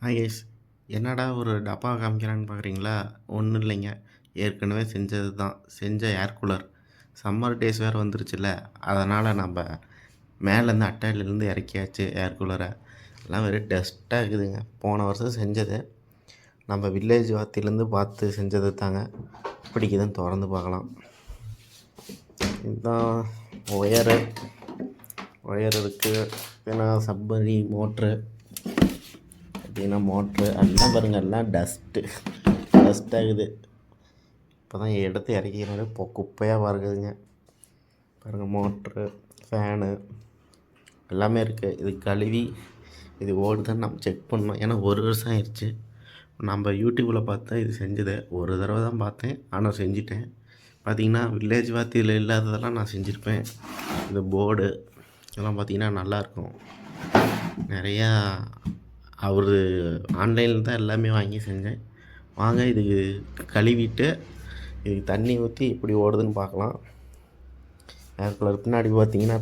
Guys, என்னடா ஒரு டப்பா காமிக்கிறான்னு பார்க்குறீங்களா? ஒன்றும் இல்லைங்க. ஏற்கனவே செஞ்சது தான். செஞ்ச ஏர் கூலர். சம்மர் டேஸ் வேறு வந்துருச்சுல்ல, அதனால் நம்ம மேலேருந்து அட்டையிலேருந்து இறக்கியாச்சு ஏர் கூலரை. எல்லாம் வெறும் டஸ்ட்டாக இருக்குதுங்க. போன வருஷம் செஞ்சது. நம்ம வில்லேஜ் வாத்திலேருந்து பார்த்து செஞ்சது தாங்க. பிடிக்குதுன்னு திறந்து பார்க்கலாம். இதுதான் ஒயர் இருக்குது. ஏன்னா சப்மரி மோட்ரு அப்படின்னா மோட்ரு எல்லாம் பாருங்கள், எல்லாம் டஸ்ட்டாகுது. இப்போ தான் எடுத்து இறக்கிறனால இப்போ குப்பையாக வருகுதுங்க. பாருங்கள், மோட்ரு, ஃபேனு எல்லாமே இருக்குது. இது கழுவி இது ஓடுதான்னு நம்ம செக் பண்ணோம். ஏன்னா ஒரு வருஷம் ஆயிடுச்சு. நம்ம யூடியூப்பில் பார்த்தா இது செஞ்சதை ஒரு தடவை தான் பார்த்தேன், ஆனால் செஞ்சிட்டேன். பார்த்திங்கன்னா வில்லேஜ் வாத்தியில் இல்லாததெல்லாம் நான் செஞ்சுருப்பேன். இந்த போர்டு இதெல்லாம் பார்த்திங்கன்னா நல்லாயிருக்கும். நிறையா அவர் ஆன்லைனில் தான் எல்லாமே வாங்கி செஞ்சேன். வாங்க இதுக்கு கழுவிட்டு இதுக்கு தண்ணி ஊற்றி எப்படி ஓடுதுன்னு பார்க்கலாம். ஏர் கூலர் பின்னாடி பார்த்திங்கன்னா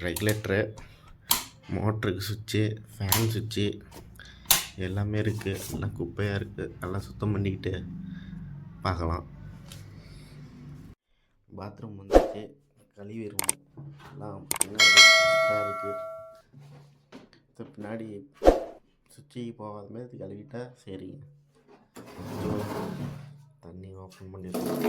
ரெகுலேட்டரு, மோட்டருக்கு சுவிட்சு, ஃபேன் சுவிட்சு எல்லாமே இருக்குது. எல்லாம் குப்பையாக இருக்குது. எல்லாம் சுத்தம் பண்ணிக்கிட்டு பார்க்கலாம். பாத்ரூம் வந்துச்சு, கழுவிடுவோம். எல்லாம் பின்னாடி இருக்குது. பின்னாடி சுவிட்சுக்கு போகாத மாதிரி இது கழுவிட்டா சரிங்க. தண்ணி ஓப்பன் பண்ணிடுவோம்.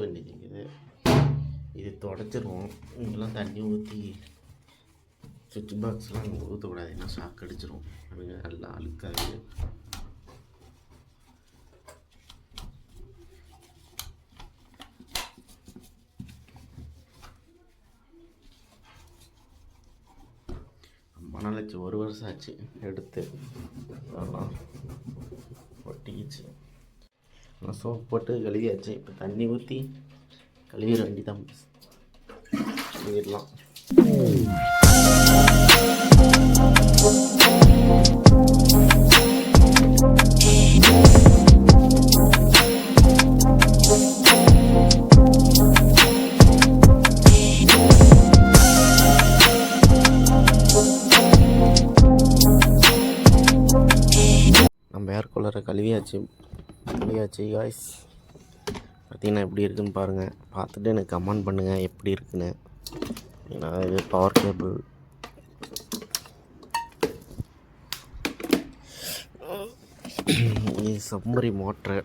வேண்டியிருக்குது. இது தொடச்சிருவோம். இங்கெல்லாம் தண்ணி ஊற்றி சுவிட்ச் பாக்ஸ்லாம் அங்கே ஊற்றக்கூடாது, ஏன்னா ஷாக் அடிச்சிடும். அதுங்க எல்லாம் அழுக்காது. ரொம்ப நாள் ஆச்சு, ஒரு வருஷம் ஆச்சு எடுத்து. அதெல்லாம் ஒட்டிக்கிச்சு. சோப் போட்டு கழுவியாச்சு. இப்போ தண்ணி ஊற்றி கழுவிட வேண்டிதான். கழுவிடலாம். நம்ம ஏர் கூலரை கழுவியாச்சு காய்ஸ். பார்த்தீங்கன்னா எப்படி இருக்குன்னு பாருங்கள். பார்த்துட்டு எனக்கு கமெண்ட் பண்ணுங்கள் எப்படி இருக்குன்னு. ஏன்னா இது பவர் கேபிள், இது சம்மரி மோட்ரு,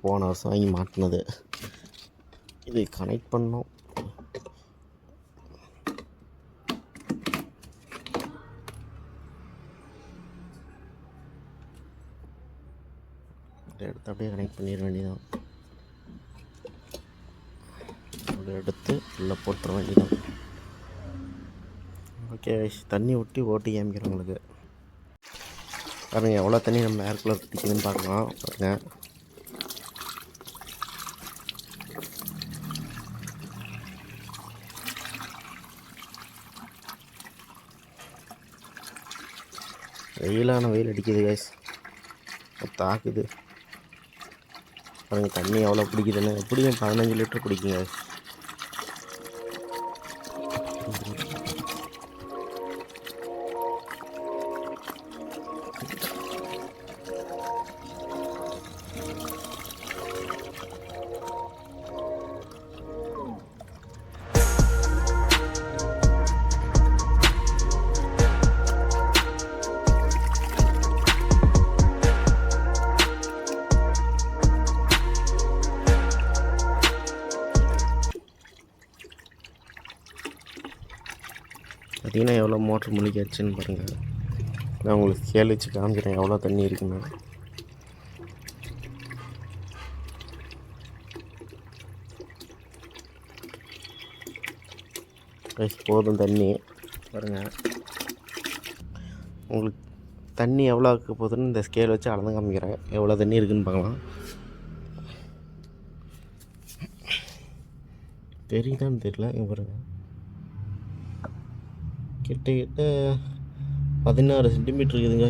போன வருஷம் வாங்கி மாட்டினது. இது கனெக்ட் பண்ணோம். எடுத்து அப்படியே கனெக்ட் பண்ணிட வேண்டியதான். அதை எடுத்து உள்ளே போட்டுற வேண்டியதான். ஓகே, தண்ணி ஊற்றி ஓட்டி காமிக்கிறேன் உங்களுக்கு. பாருங்கள் எவ்வளோ தண்ணி நம்ம ஏர் கூலர் பிடிக்குதுன்னு பார்க்கலாம். பாருங்கள், வெயில் அடிக்குது கைஸ், தாக்குது. பாருங்கள் தண்ணி எவ்வளோ பிடிக்குதுன்னு. எப்படியும் 15 லிட்டர் பிடிக்குங்க. பார்த்தீங்கன்னா எவ்வளோ மோட்ரு முழுகியாச்சுன்னு பாருங்கள். நான் உங்களுக்கு ஸ்கேல் வச்சு காமிக்கிறேன் எவ்வளோ தண்ணி இருக்குன்னு. போதும் தண்ணி பாருங்கள். உங்களுக்கு தண்ணி எவ்வளோ ஆக்க போகுதுன்னு இந்த ஸ்கேல் வச்சு அளந்து காமிக்கிறேன் எவ்வளோ தண்ணி இருக்குதுன்னு பார்க்கலாம். தெரியுதான்னு தெரியல. இங்கே பாருங்கள், கிட்ட 16 சென்டிமீட்டர் இருக்குதுங்க.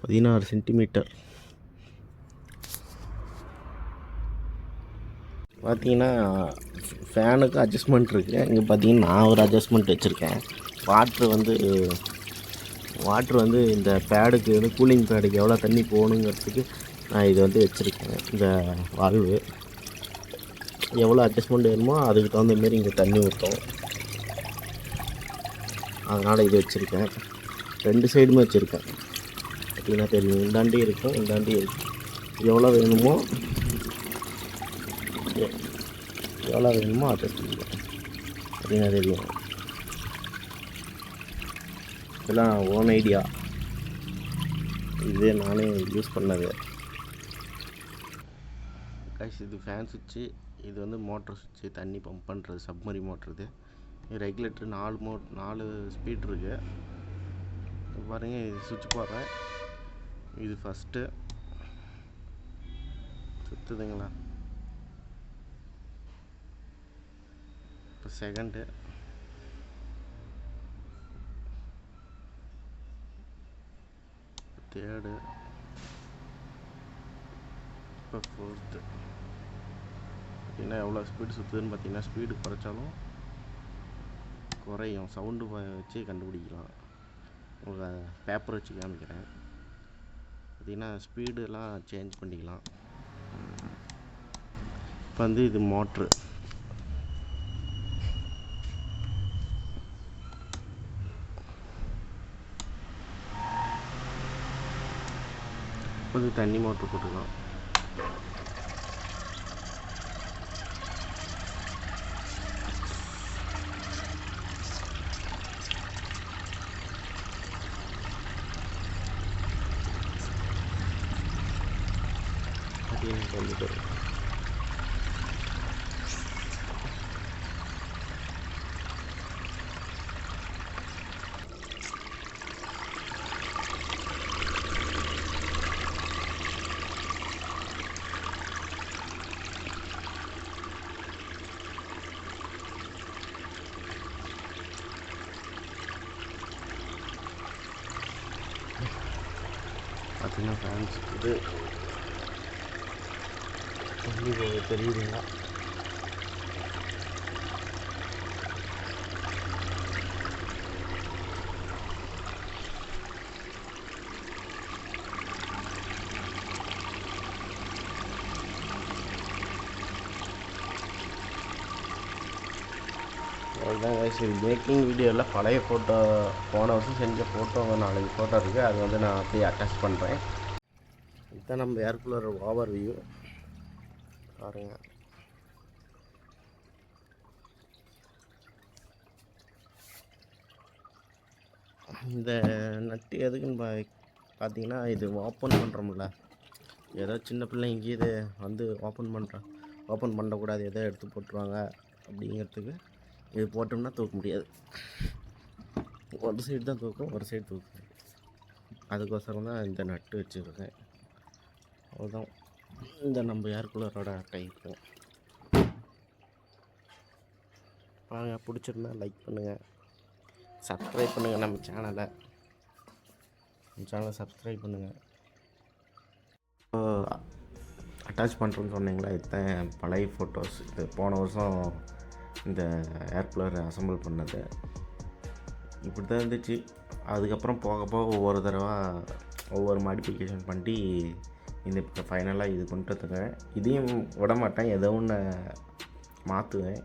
16 சென்டிமீட்டர். பார்த்தீங்கன்னா ஃபேனுக்கு அட்ஜஸ்ட்மெண்ட் இருக்குது. இங்கே பார்த்தீங்கன்னா நான் ஒரு அட்ஜஸ்ட்மெண்ட் வச்சுருக்கேன். வாட்ரு வந்து இந்த பேடுக்கு வந்து கூலிங் பேடுக்கு எவ்வளோ தண்ணி போகணுங்கிறதுக்கு நான் இது வந்து வச்சுருக்கேன். இந்த வால்வு எவ்வளோ அட்ஜஸ்ட்மெண்ட் வேணுமோ அதுக்கு தகுந்த மாரி இங்கே தண்ணி ஊற்றும். அதனால் இது வச்சுருக்கேன். 2 சைடுமே வச்சுருக்கேன். பார்த்தீங்கன்னா தெரியும், இந்தாண்டி இருக்கும் இந்தாண்டி இருக்கும். எவ்வளோ வேணுமோ அட்ஜஸ்ட் பண்ணிக்கலாம். பார்த்தீங்கன்னா தெரியும். இதெல்லாம் ஓன் ஐடியா, இதே நானே யூஸ் பண்ணது. கைஸ், இது ஃபேன் சுவிட்சு, இது வந்து மோட்டர் சுவிட்சு, தண்ணி பம்ப் பண்ணுறது, சப்மரி மோட்ரு. இது ரெகுலேட்டர் 4 ஸ்பீட் இருக்குது. பாருங்கள், இது சுவிட்ச் போடுறேன். இது ஃபஸ்ட்டு சுற்றுதுங்களா. இப்போ செகண்டு, தேர்டு, இப்போ ஃபோர்த்து. பார்த்தீங்கன்னா எவ்வளோ ஸ்பீடு சுற்றுதுன்னு பார்த்தீங்கன்னா, ஸ்பீடு குறைச்சாலும் குறையும். சவுண்டு வச்சு கண்டுபிடிக்கலாம். உங்களுக்கு பேப்பர் வச்சு காமிக்கிறேன். பார்த்திங்கன்னா ஸ்பீடெல்லாம் சேஞ்ச் பண்ணிக்கலாம். இப்போ வந்து இது மோட்ரு. இப்போ தண்ணி மோட்ரு போட்டுக்கலாம். வந்துட்டு பார்த்தீங்கன்னா ஃபேன்ஸ் இது தண்ணி போக தெரியுதுங்களா. அதுதான் சரி, மேக்கிங் வீடியோவில் பழைய ஃபோட்டோ, போன வருஷம் செஞ்ச ஃபோட்டோ 4 ஃபோட்டோ இருக்குது. அது வந்து நான் அப்படியே அட்டாச் பண்ணுறேன். இதுதான் நம்ம ஏர் கூலர் ஓவர் வியூ பாருங்க. இந்த நட்டு எதுக்குன்னு பார்த்தீங்கன்னா, இது ஓப்பன் பண்ணுறோம்ல, ஏதோ சின்ன பிள்ளைங்க இது வந்து ஓப்பன் பண்ணக்கூடாது, ஏதோ எடுத்து போட்டுருவாங்க அப்படிங்கிறதுக்கு இது போட்டோம்னா தூக்க முடியாது. ஒரு சைடு தான் தூக்கும், ஒரு சைடு தூக்கும். அதுக்கோசரம் தான் இந்த நட்டு வச்சுருக்கேன். அவ்வளோதான். இந்த நம்ம ஏர் கூலரோட டைப்பு. வாங்க, பிடிச்சிருந்தா லைக் பண்ணுங்கள், சப்ஸ்கிரைப் பண்ணுங்கள். நம்ம சேனலை சப்ஸ்கிரைப் பண்ணுங்கள். அட்டாச் பண்ணுறேன்னு சொன்னீங்களா, இதுதான் பழைய ஃபோட்டோஸ். இது போன வருஷம் இந்த ஏர் கூலர் அசம்பிள் பண்ணது. இப்படி தான் இருந்துச்சு. அதுக்கப்புறம் போக போக ஒவ்வொரு தடவை ஒவ்வொரு மாடிஃபிகேஷன் பண்ணி இந்த இப்போ ஃபைனலாக இது கொண்டு வந்துருக்கேன். இதையும் விட மாட்டேன், ஏதோ ஒன்று மாற்றுவேன்.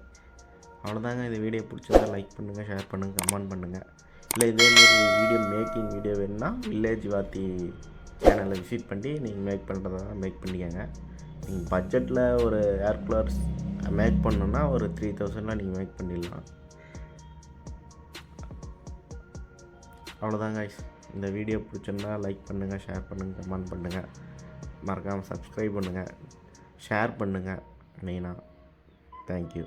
அவ்வளோதாங்க. இந்த வீடியோ பிடிச்சிருந்தா லைக் பண்ணுங்கள், ஷேர் பண்ணுங்கள், கமெண்ட் பண்ணுங்கள். இல்லை இதேமாரி மேக்கிங் வீடியோ வேணும்னா வில்லேஜ் வாத்தி சேனலை விசிட் பண்ணி நீங்கள் மேக் பண்ணுறதா மேக் பண்ணிக்கோங்க. நீங்கள் பட்ஜெட்டில் ஒரு ஏர் கூலர் மேக் பண்ணணுன்னா ஒரு 3000 நீங்கள் மேக் பண்ணிடலாம். அவ்வளோதான் guys. இந்த வீடியோ பிடிச்சிருந்தா லைக் பண்ணுங்கள், ஷேர் பண்ணுங்கள், கமெண்ட் பண்ணுங்கள், மறக்காமல் சப்ஸ்கிரைப் பண்ணுங்கள், ஷேர் பண்ணுங்கள் மெயினாக. தேங்க்யூ.